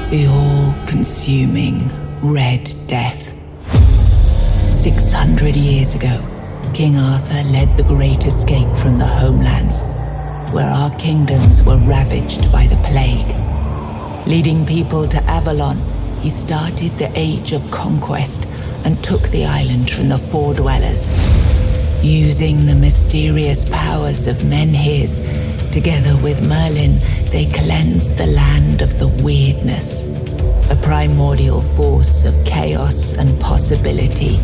The all-consuming Red Death. 600 years ago, King Arthur led the Great Escape from the homelands, where our kingdoms were ravaged by the plague. Leading people to Avalon, he started the Age of Conquest and took the island from the Four-Dwellers. Using the mysterious powers of Menhirs, together with Merlin, they cleansed the land of the weirdness, a primordial force of chaos and possibility.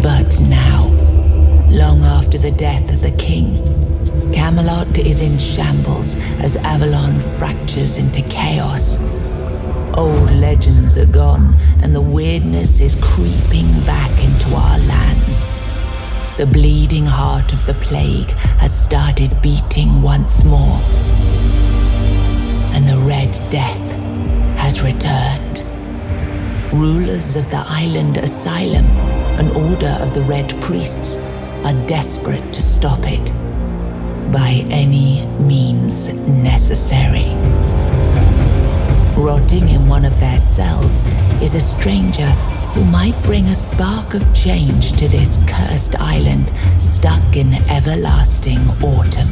But now, long after the death of the king, Camelot is in shambles as Avalon fractures into chaos. Old legends are gone, and the weirdness is creeping back into our lands. The bleeding heart of the plague has started beating once more, and the Red Death has returned. Rulers of the island asylum, an order of the Red Priests, are desperate to stop it by any means necessary. Rotting in one of their cells is a stranger who might bring a spark of change to this cursed island stuck in everlasting autumn.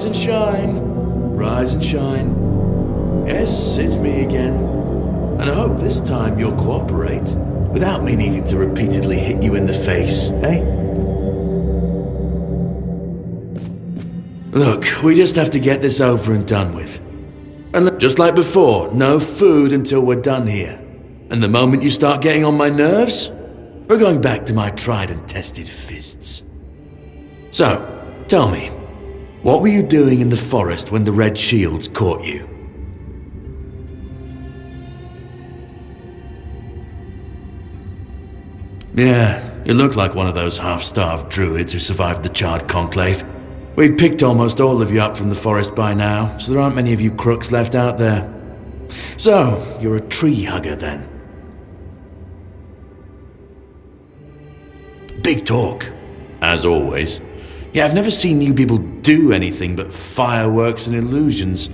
Rise and shine. Rise and shine. Yes, it's me again. And I hope this time you'll cooperate, without me needing to repeatedly hit you in the face, eh? Look, we just have to get this over and done with. And look, just like before, no food until we're done here. And the moment you start getting on my nerves, we're going back to my tried and tested fists. So, tell me, what were you doing in the forest when the red shields caught you? Yeah, you look like one of those half-starved druids who survived the Charred Conclave. We've picked almost all of you up from the forest by now, so there aren't many of you crooks left out there. So, you're a tree hugger then? Big talk, as always. Yeah, I've never seen you people do anything but fireworks and illusions.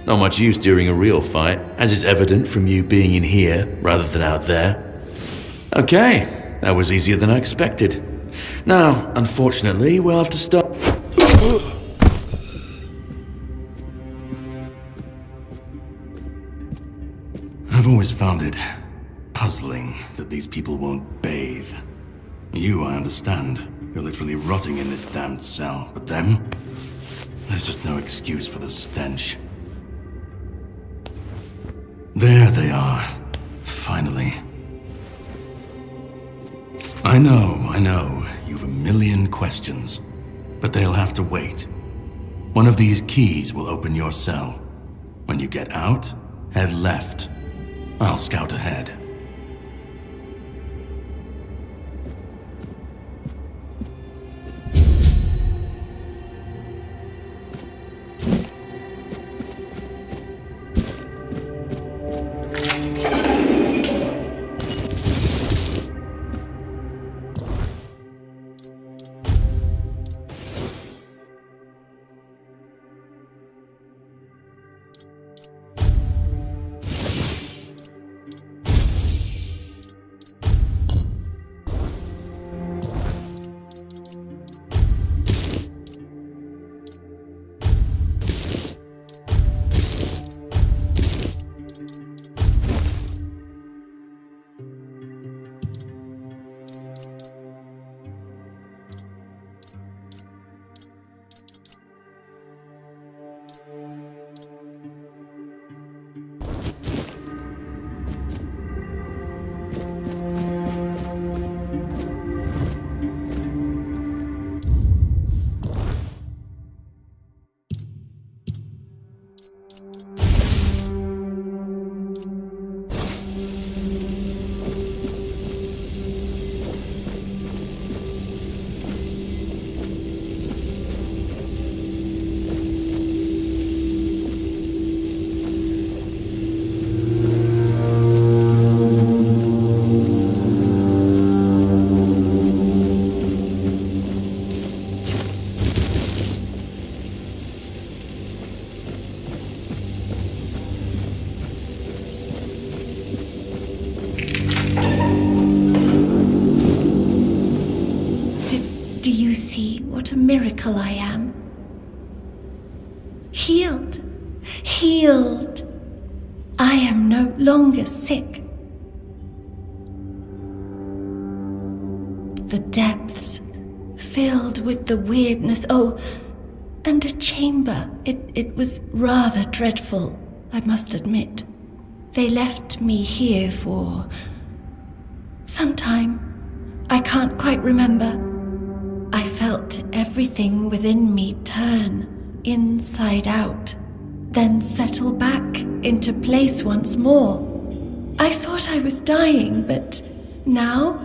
Not much use during a real fight, as is evident from you being in here rather than out there. Okay, that was easier than I expected. Now, unfortunately, we'll have to start... I've always found it puzzling that these people won't bathe. You, I understand. You're literally rotting in this damned cell. But them? There's just no excuse for the stench. There they are. Finally. I know. You've a million questions. But they'll have to wait. One of these keys will open your cell. When you get out, head left. I'll scout ahead. Miracle I am. Healed. Healed. I am no longer sick. The depths filled with the weirdness. Oh, and a chamber. It was rather dreadful, I must admit. They left me here for some time. I can't quite remember. I felt everything within me turn inside out, then settle back into place once more. I thought I was dying, but now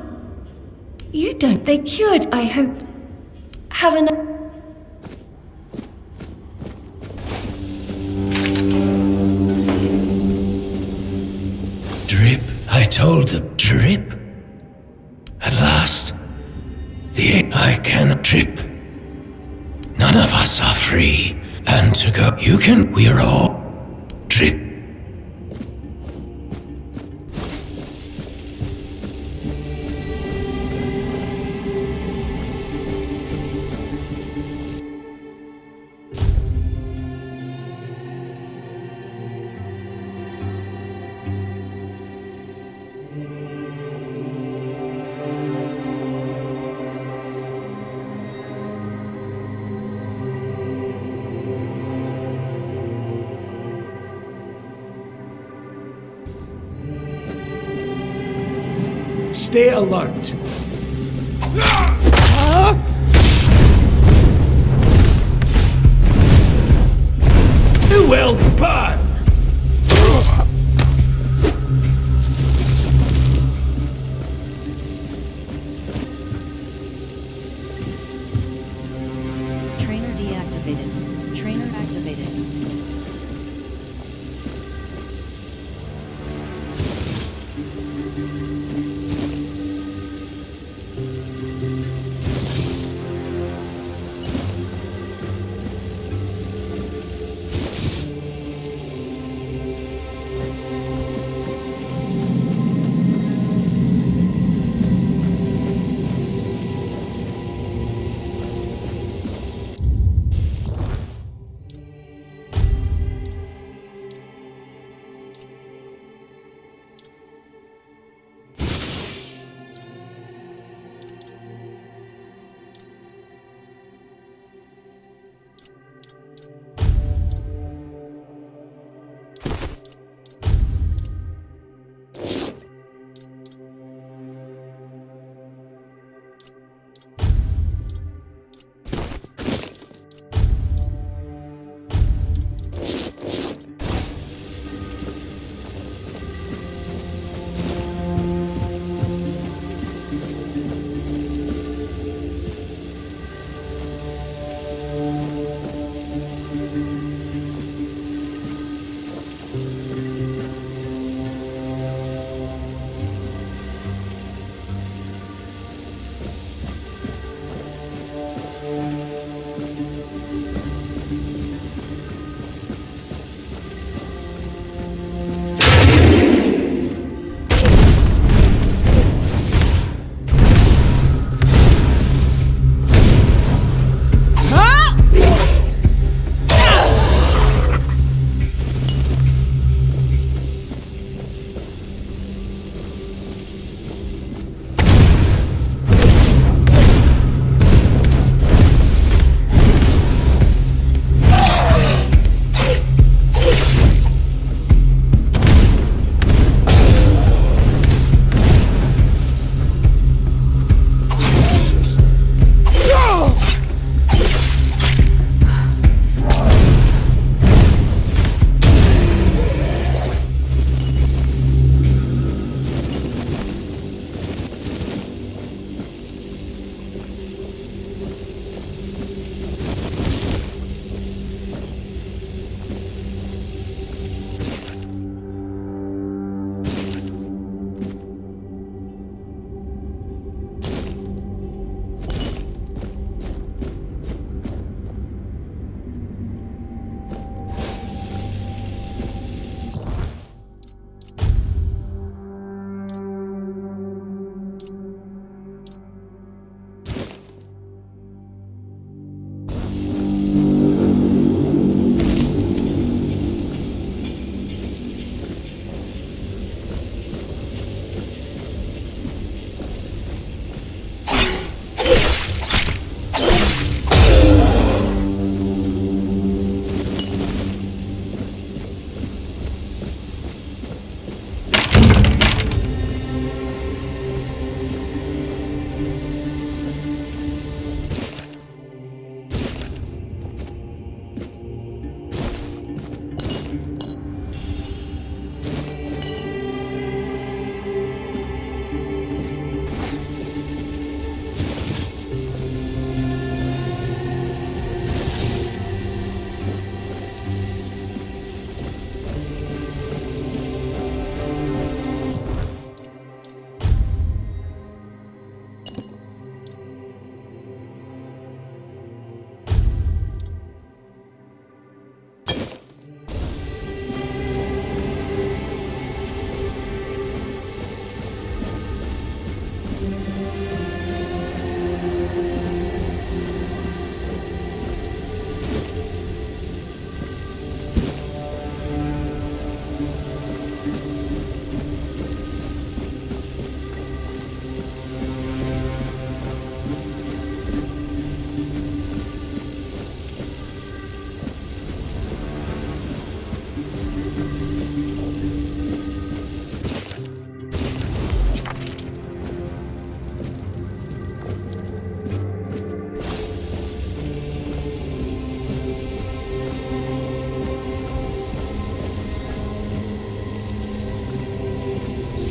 you don't. They cured, I hope. Have an... Drip, I told them, drip. At last. I cannot trip. None of us are free. And to go, you can, we're all trip. Stay alert. You will burn! Trainer deactivated. Trainer activated.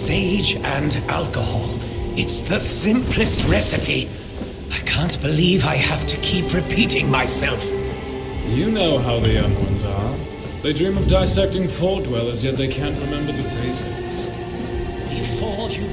sage and alcohol. It's the simplest recipe. I can't believe I have to keep repeating myself. You know how the young ones are. They dream of dissecting fort dwellers, yet they can't remember the basics. Before you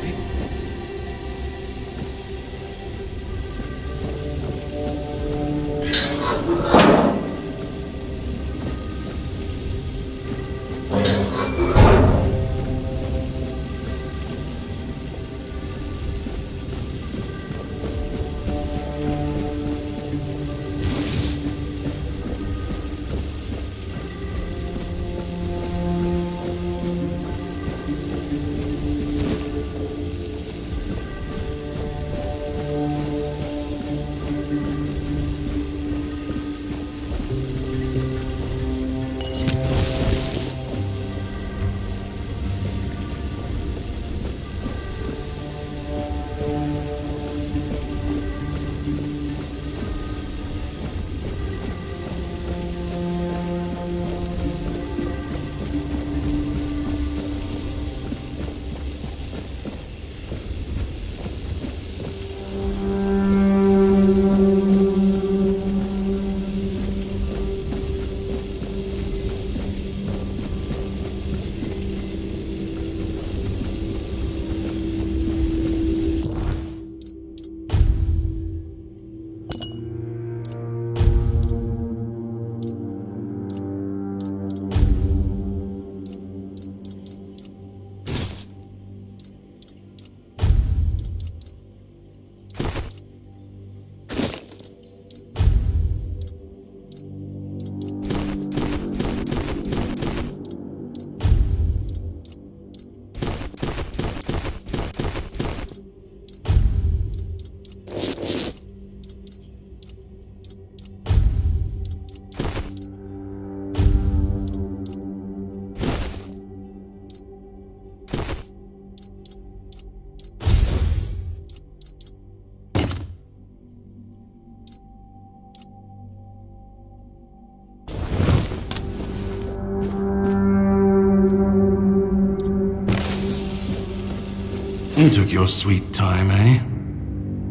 You took your sweet time, eh?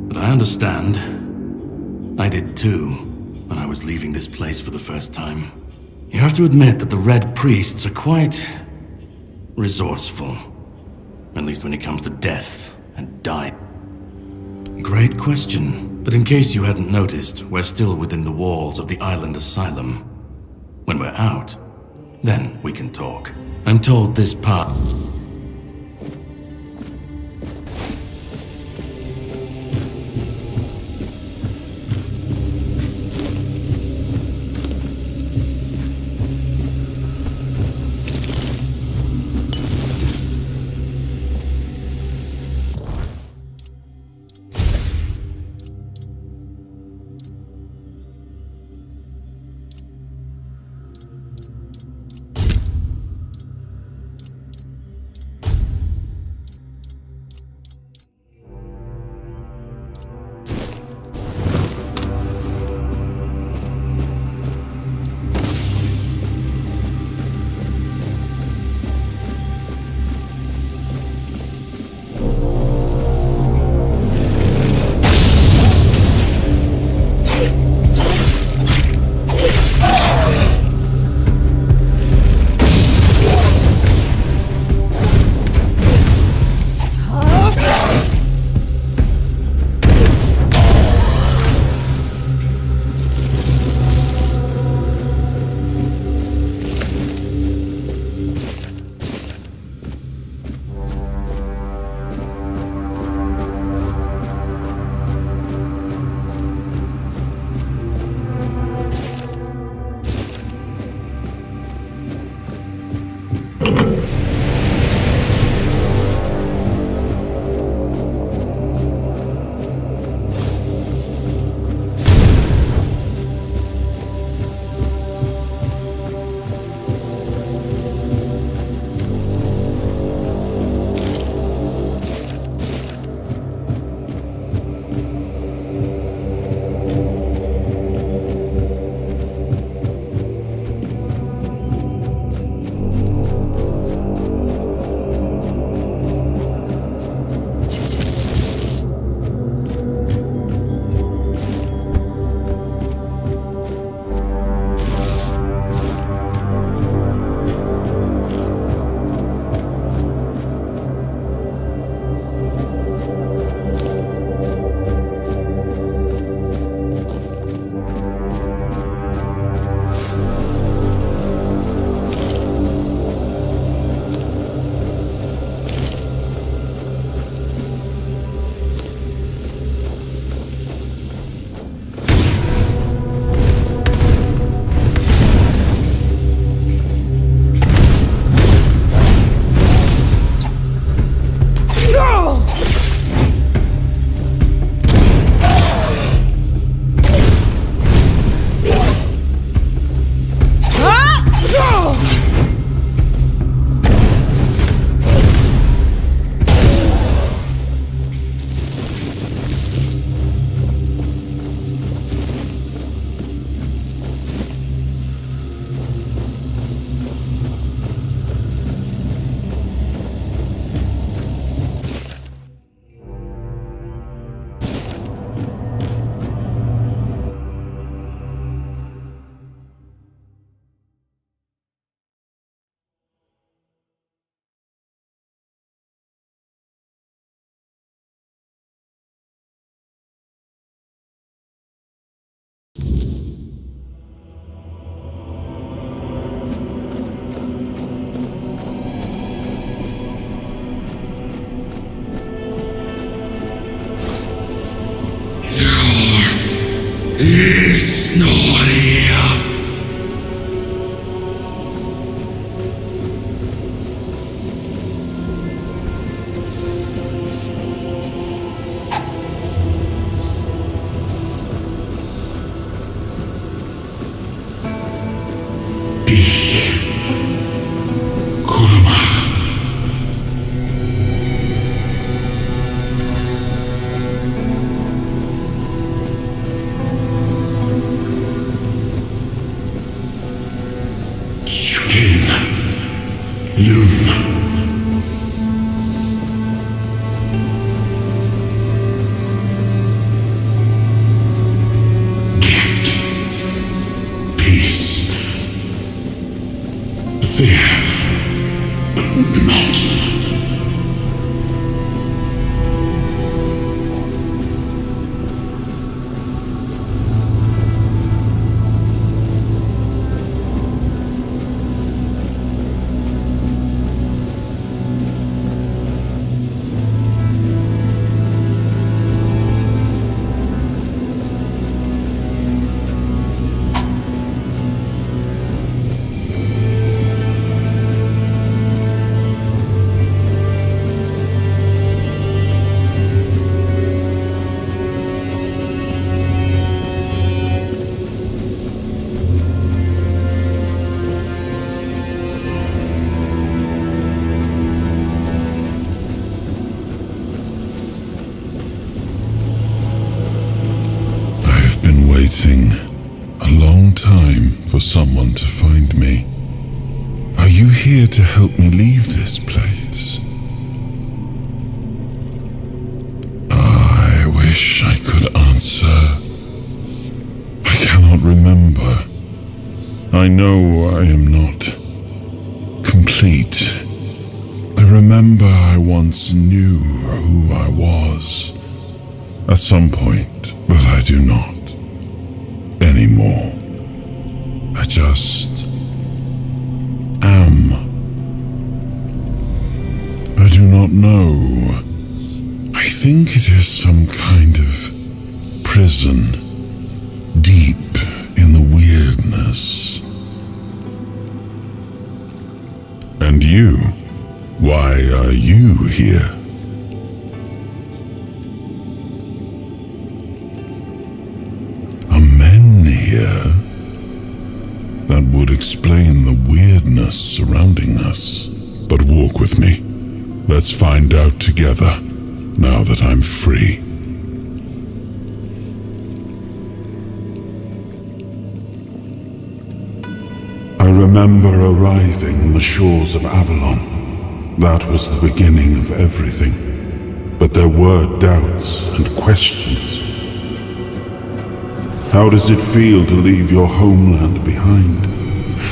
But I understand. I did too, when I was leaving this place for the first time. You have to admit that the Red Priests are quite resourceful. At least when it comes to death and dying. Great question. But in case you hadn't noticed, we're still within the walls of the island asylum. When we're out, then we can talk. I'm told this part... is not here. Waiting a long time for someone to find me. Are you here to help me leave this place? I wish I could answer. I cannot remember. I know I am not complete. I remember I once knew who I was at some point, but I do not anymore. I just am. I do not know. I think it is some kind of prison deep in the weirdness. And you? Why are you here? Here? That would explain the weirdness surrounding us. But walk with me. Let's find out together, now that I'm free. I remember arriving on the shores of Avalon. That was the beginning of everything. But there were doubts and questions. How does it feel to leave your homeland behind?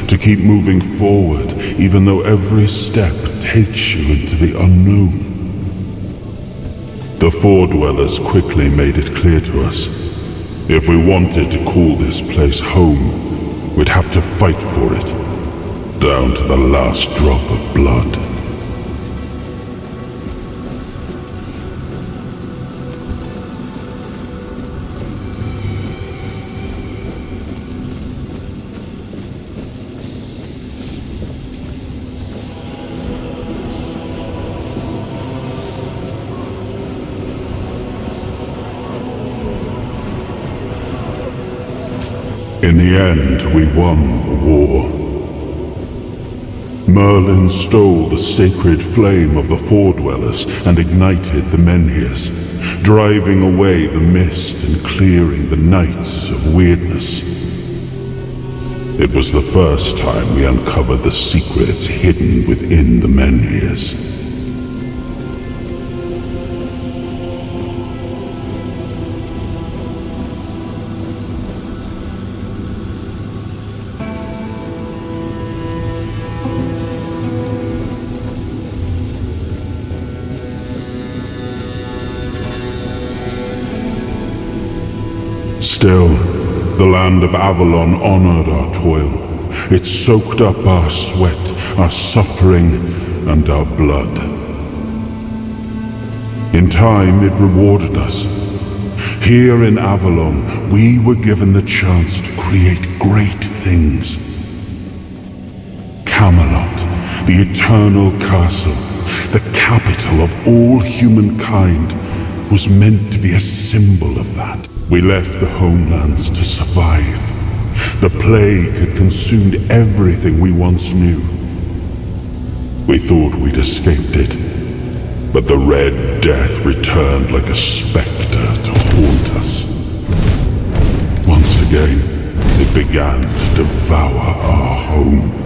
To keep moving forward, even though every step takes you into the unknown? The Four Dwellers quickly made it clear to us. If we wanted to call this place home, we'd have to fight for it, down to the last drop of blood. In the end, we won the war. Merlin stole the sacred flame of the Four Dwellers and ignited the menhirs, driving away the mist and clearing the nights of weirdness. It was the first time we uncovered the secrets hidden within the menhirs. Still, the land of Avalon honored our toil. It soaked up our sweat, our suffering, and our blood. In time, it rewarded us. Here in Avalon, we were given the chance to create great things. Camelot, the eternal castle, the capital of all humankind, was meant to be a symbol of that. We left the homelands to survive. The plague had consumed everything we once knew. We thought we'd escaped it, but the Red Death returned like a spectre to haunt us. Once again, it began to devour our home.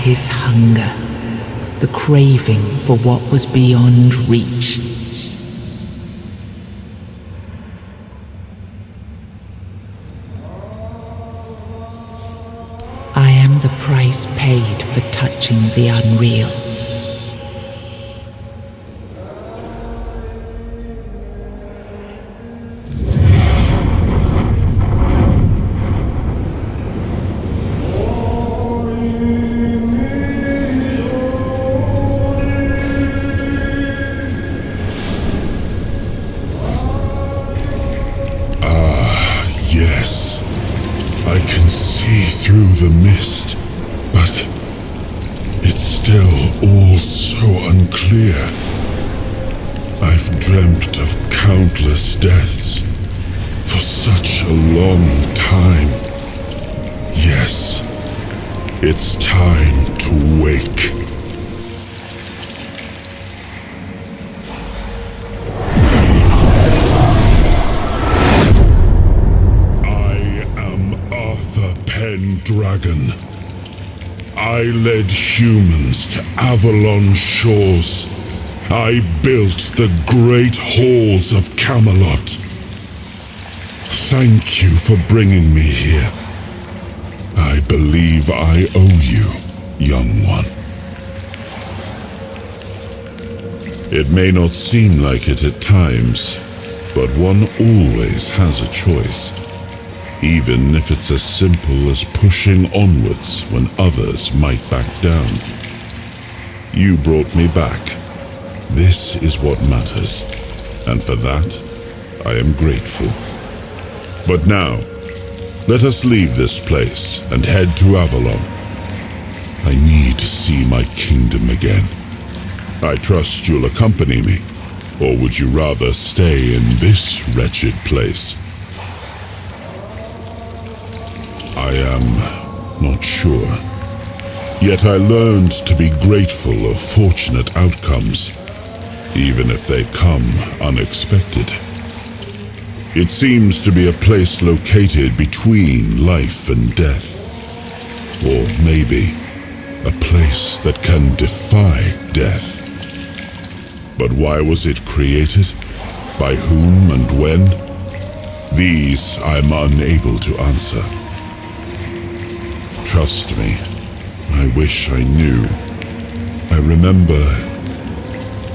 his hunger, the craving for what was beyond reach. price paid for touching the unreal. Yes, I can see through the mist, but it's still all so unclear. I've dreamt of countless deaths for such a long time. Yes, it's time to wake. Dragon. I led humans to Avalon shores. I built the great halls of Camelot. Thank you for bringing me here. I believe I owe you, young one. It may not seem like it at times, but one always has a choice. Even if it's as simple as pushing onwards when others might back down. You brought me back. This is what matters, and for that, I am grateful. But now, let us leave this place and head to Avalon. I need to see my kingdom again. I trust you'll accompany me, or would you rather stay in this wretched place? I am not sure. Yet I learned to be grateful of fortunate outcomes, even if they come unexpected. It seems to be a place located between life and death. Or maybe a place that can defy death. But why was it created? By whom and when? These I'm unable to answer. Trust me, I wish I knew. I remember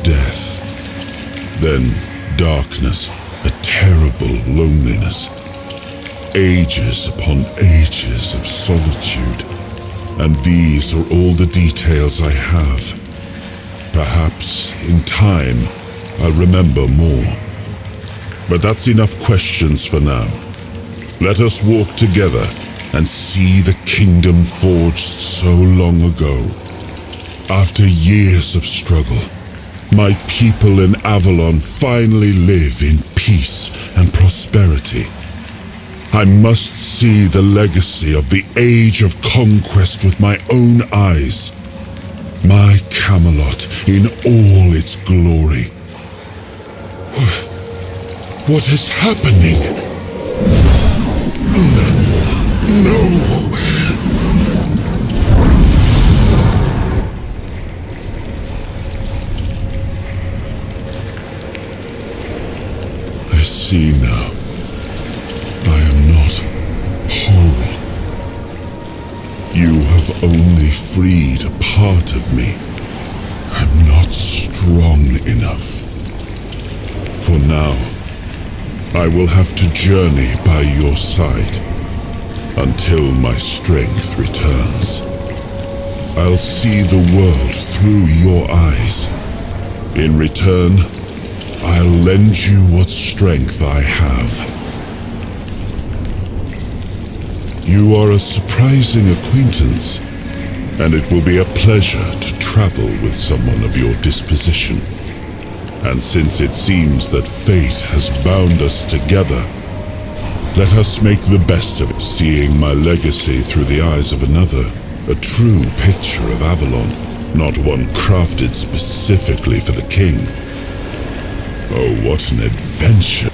death, then darkness, a terrible loneliness, ages upon ages of solitude, and these are all the details I have. Perhaps in time I'll remember more. But that's enough questions for now. Let us walk together and see the kingdom forged so long ago. After years of struggle, my people in Avalon finally live in peace and prosperity. I must see the legacy of the age of conquest with my own eyes. My Camelot in all its glory. What is happening? No! I see now. I am not whole. You have only freed a part of me. I'm not strong enough. For now, I will have to journey by your side until my strength returns. I'll see the world through your eyes. In return, I'll lend you what strength I have. You are a surprising acquaintance, and it will be a pleasure to travel with someone of your disposition. And since it seems that fate has bound us together, let us make the best of it, seeing my legacy through the eyes of another, a true picture of Avalon, not one crafted specifically for the king. Oh, what an adventure!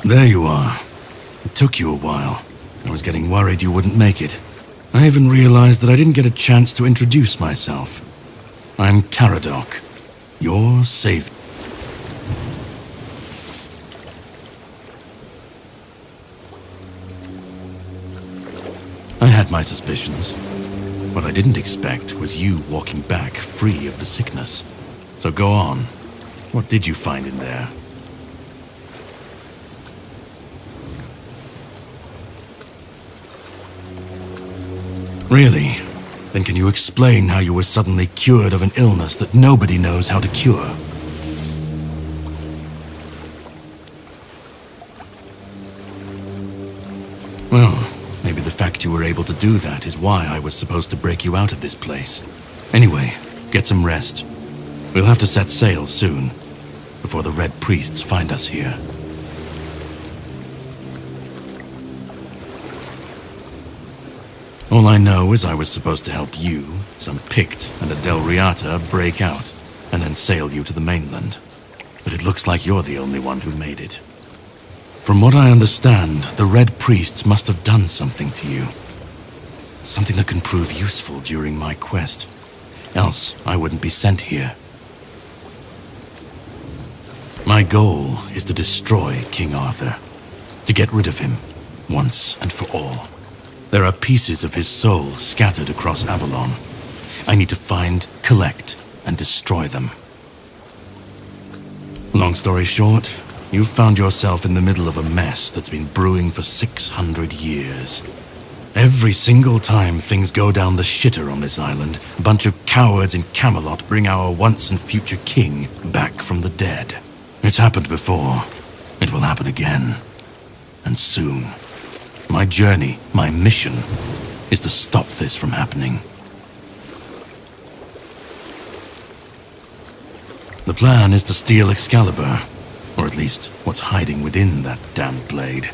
There you are. It took you a while. I was getting worried you wouldn't make it. I even realized that I didn't get a chance to introduce myself. I'm Caradoc, your savior. I had my suspicions. What I didn't expect was you walking back free of the sickness. So go on. What did you find in there? Really? Then can you explain how you were suddenly cured of an illness that nobody knows how to cure? Well, maybe the fact you were able to do that is why I was supposed to break you out of this place. Anyway, get some rest. We'll have to set sail soon, before the Red Priests find us here. All I know is I was supposed to help you, some Pict, and a Delriata break out, and then sail you to the mainland. But it looks like you're the only one who made it. From what I understand, the Red Priests must have done something to you. Something that can prove useful during my quest. Else, I wouldn't be sent here. My goal is to destroy King Arthur. To get rid of him, once and for all. There are pieces of his soul scattered across Avalon. I need to find, collect, and destroy them. Long story short, you've found yourself in the middle of a mess that's been brewing for 600 years. Every single time things go down the shitter on this island, a bunch of cowards in Camelot bring our once and future king back from the dead. It's happened before. It will happen again. And soon. My journey, my mission, is to stop this from happening. The plan is to steal Excalibur, or at least what's hiding within that damned blade.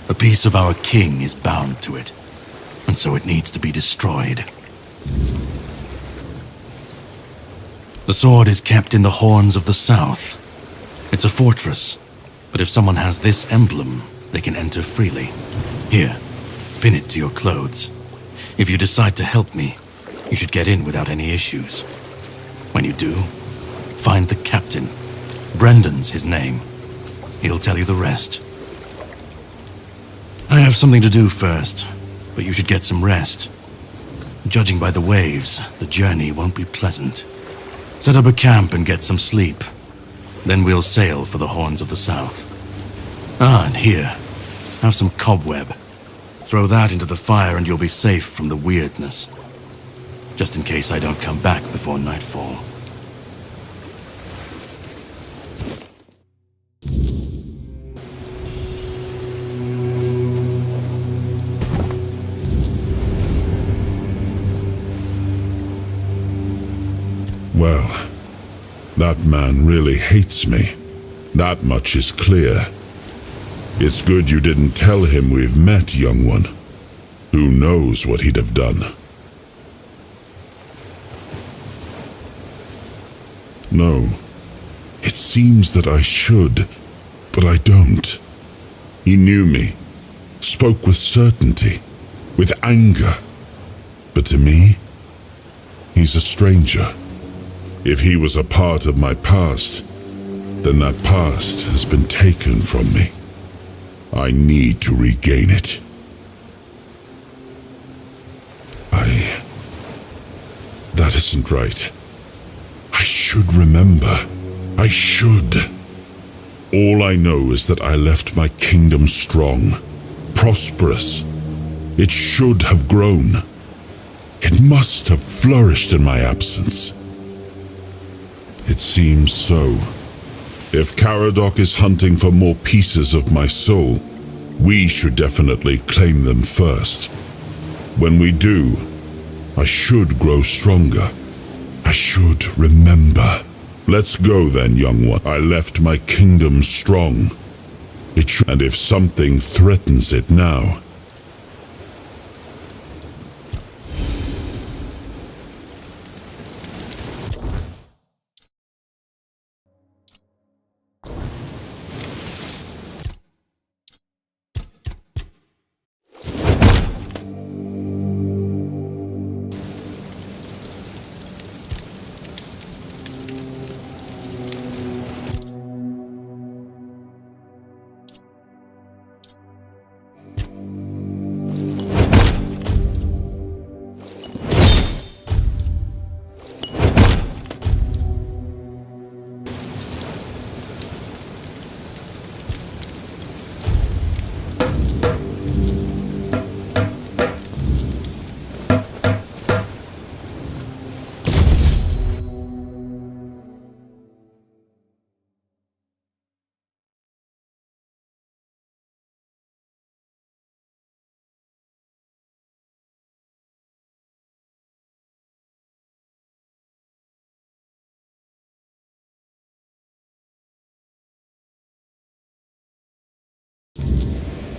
A piece of our king is bound to it, and so it needs to be destroyed. The sword is kept in the Horns of the South. It's a fortress, but if someone has this emblem, they can enter freely. Here, pin it to your clothes. If you decide to help me, you should get in without any issues. When you do, find the captain. Brendan's his name. He'll tell you the rest. I have something to do first, but you should get some rest. Judging by the waves, the journey won't be pleasant. Set up a camp and get some sleep. Then we'll sail for the Horns of the South. Ah, and here, have some cobweb. Throw that into the fire and you'll be safe from the weirdness. Just in case I don't come back before nightfall. Well, that man really hates me. That much is clear. It's good you didn't tell him we've met, young one. Who knows what he'd have done? No. It seems that I should, but I don't. He knew me, spoke with certainty, with anger. But to me, he's a stranger. If he was a part of my past, then that past has been taken from me. I need to regain it. That isn't right. I should remember. I should. All I know is that I left my kingdom strong, prosperous. It should have grown. It must have flourished in my absence. It seems so. If Caradoc is hunting for more pieces of my soul, we should definitely claim them first. When we do, I should grow stronger. I should remember. Let's go then, young one. I left my kingdom strong. And if something threatens it now,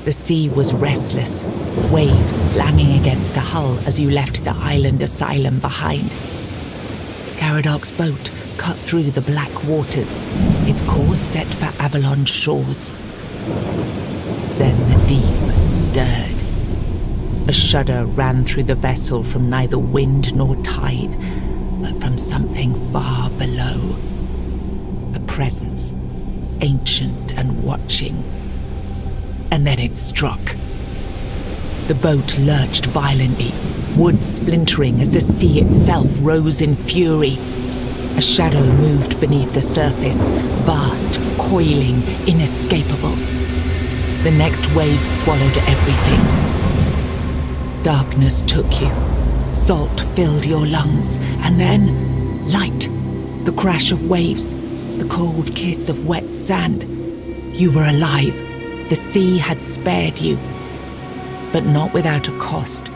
The sea was restless, waves slamming against the hull as you left the island asylum behind. Caradoc's boat cut through the black waters, its course set for Avalon's shores. Then the deep stirred. A shudder ran through the vessel from neither wind nor tide, but from something far below. A presence, ancient and watching. And then it struck. The boat lurched violently, wood splintering as the sea itself rose in fury. A shadow moved beneath the surface, vast, coiling, inescapable. The next wave swallowed everything. Darkness took you. Salt filled your lungs, and then light. The crash of waves, the cold kiss of wet sand. You were alive. The sea had spared you, but not without a cost.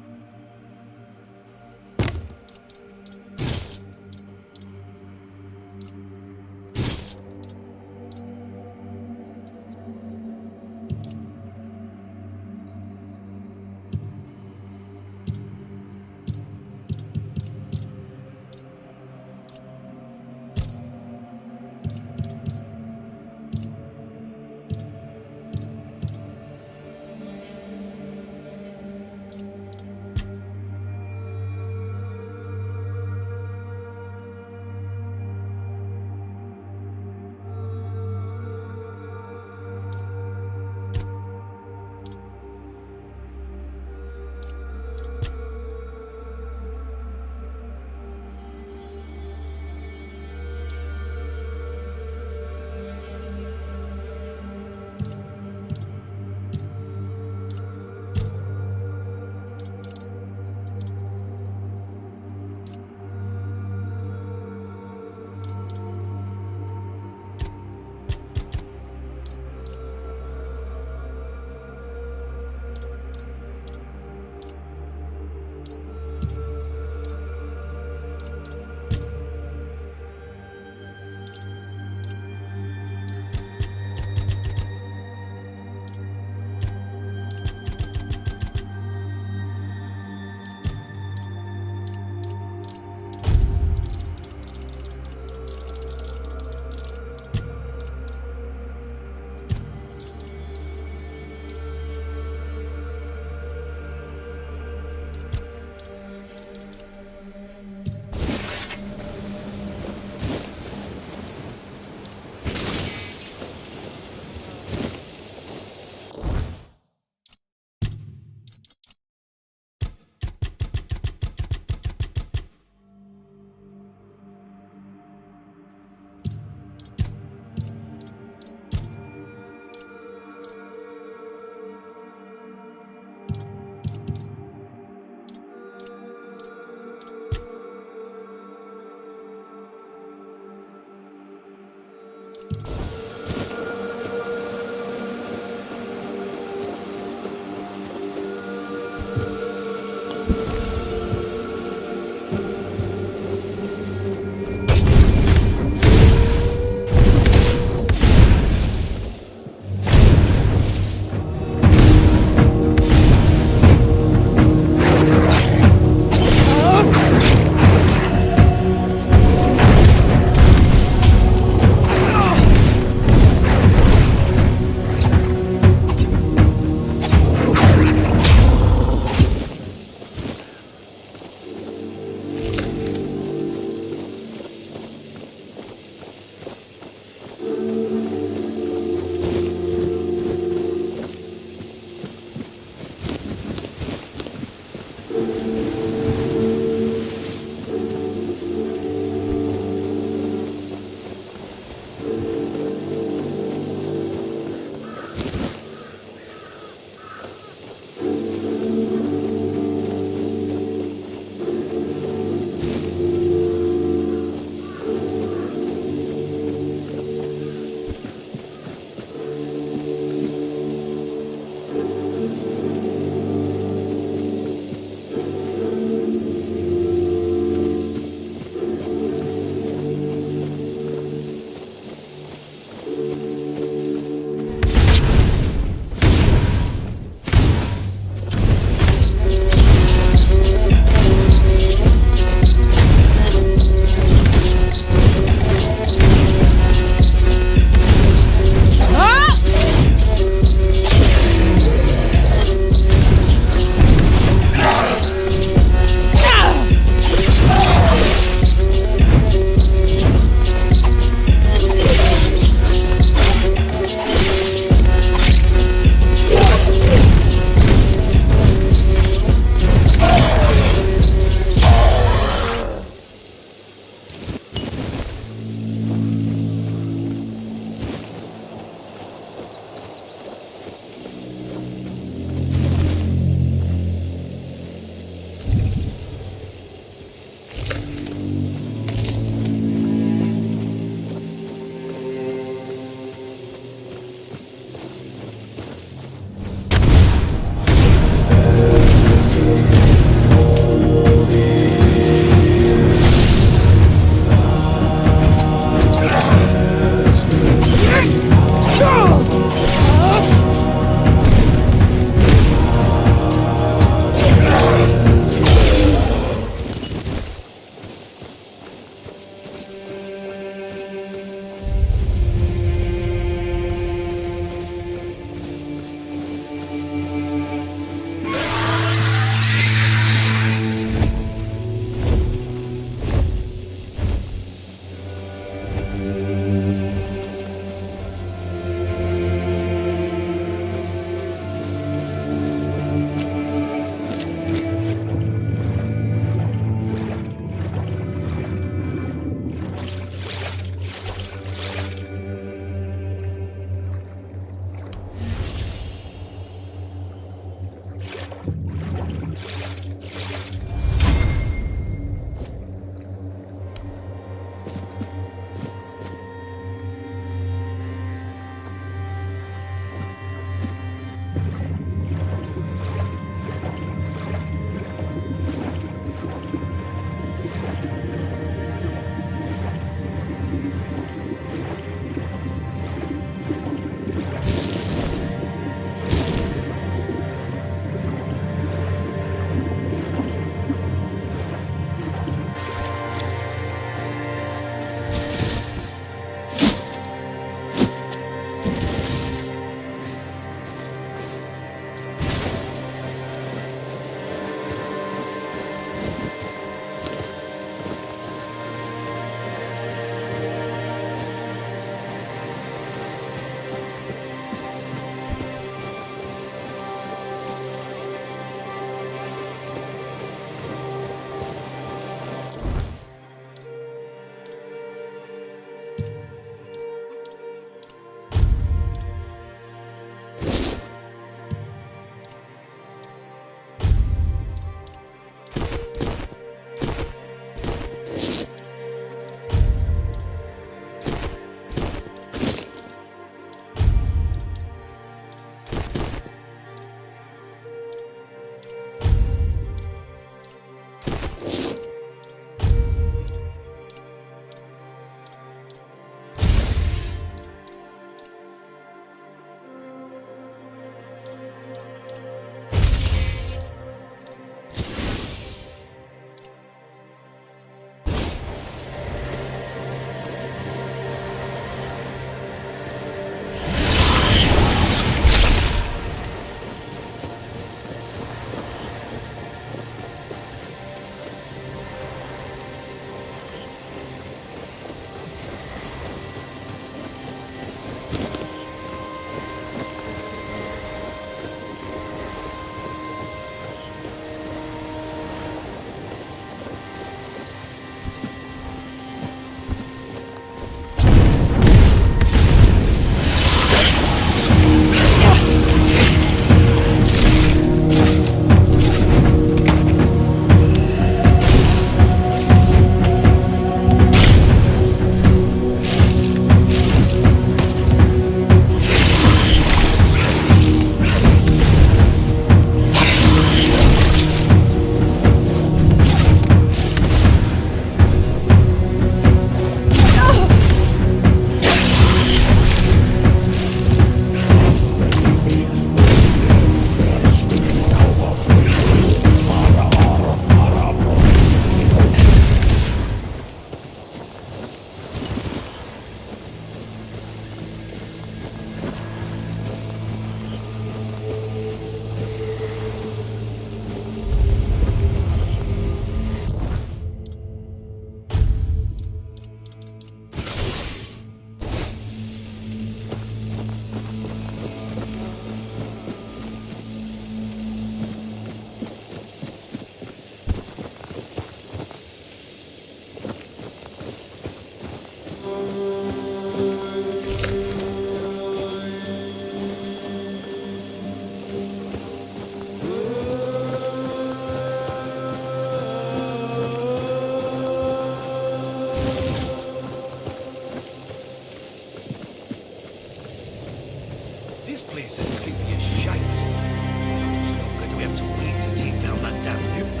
This place is creepy as shite. How much longer do we have to wait to take down that damn nuke?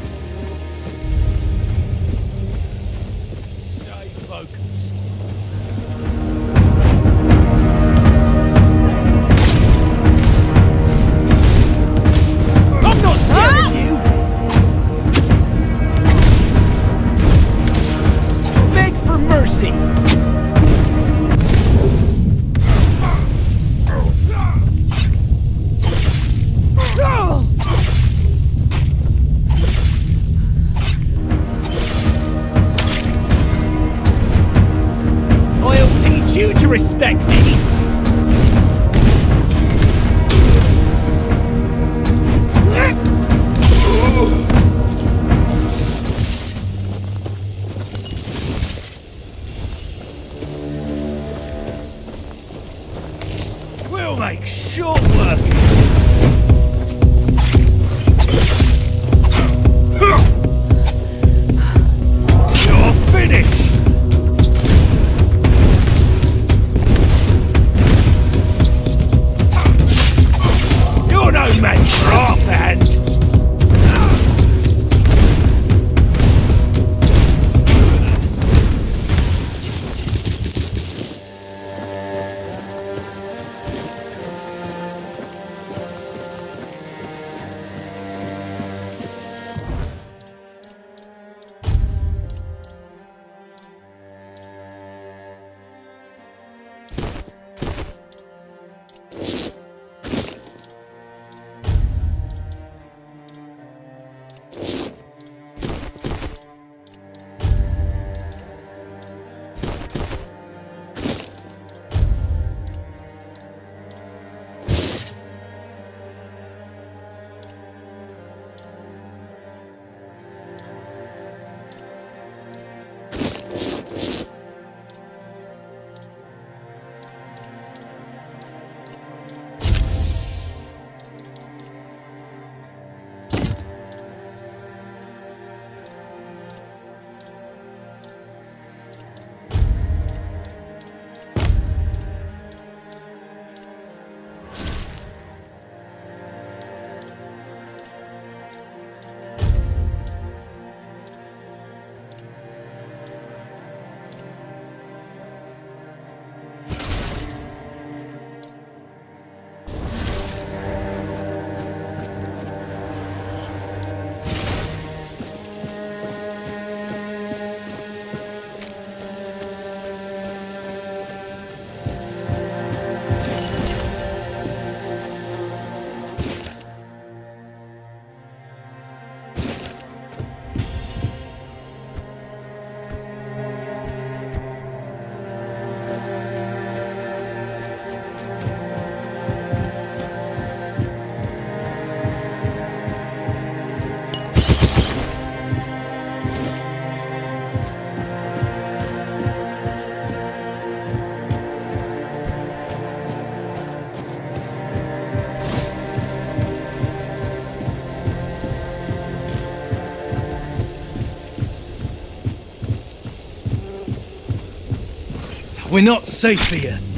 Stay focused. I'm not scared of you! Beg for mercy! I'll teach you to respect me! We'll make short work of it. You're finished! You're no match for our band! We're not safe here.